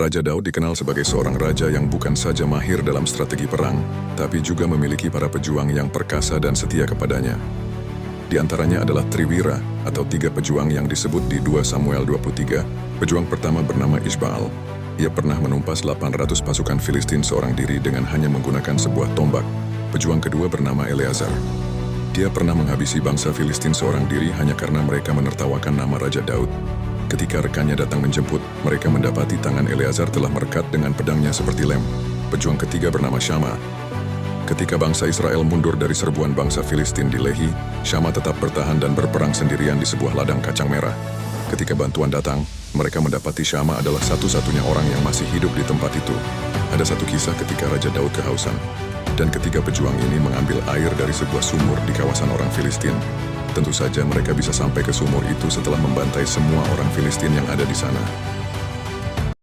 Raja Daud dikenal sebagai seorang raja yang bukan saja mahir dalam strategi perang, tapi juga memiliki para pejuang yang perkasa dan setia kepadanya. Di antaranya adalah Triwira, atau 3 pejuang yang disebut di 2 Samuel 23. Pejuang pertama bernama Isbaal. Ia pernah menumpas 800 pasukan Filistin seorang diri dengan hanya menggunakan sebuah tombak. Pejuang kedua bernama Eleazar. Dia pernah menghabisi bangsa Filistin seorang diri hanya karena mereka menertawakan nama Raja Daud. Ketika rekannya datang menjemput, mereka mendapati tangan Eleazar telah merekat dengan pedangnya seperti lem. Pejuang ketiga bernama Syama. Ketika bangsa Israel mundur dari serbuan bangsa Filistin di Lehi, Syama tetap bertahan dan berperang sendirian di sebuah ladang kacang merah. Ketika bantuan datang, mereka mendapati Syama adalah satu-satunya orang yang masih hidup di tempat itu. Ada satu kisah ketika Raja Daud kehausan, dan ketiga pejuang ini mengambil air dari sebuah sumur di kawasan orang Filistin. Tentu saja mereka bisa sampai ke sumur itu setelah membantai semua orang Filistin yang ada di sana.